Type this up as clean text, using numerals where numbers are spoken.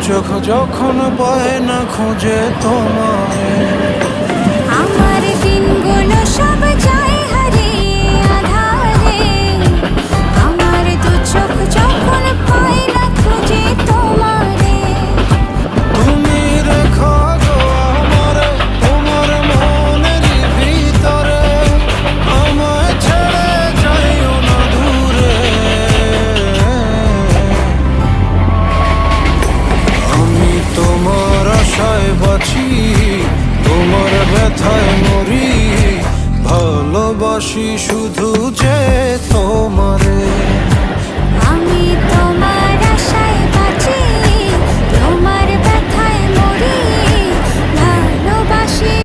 চোখ যখন পায় না খুঁজে তোমায়, আমার দিনগুলো সব যায় হারিয়ে আধারে। আমার দু চোখ যখন পায় না খুঁজে তোমারে। তুমি রেখো গো আমারে তোমার মনের ভিতরে, আমায় ছেড়ে যাইও না দূরে। আমি তোমার আশায় বাঁচি, তোমার ব্যথায় মরি, ভালোবাসি শুধু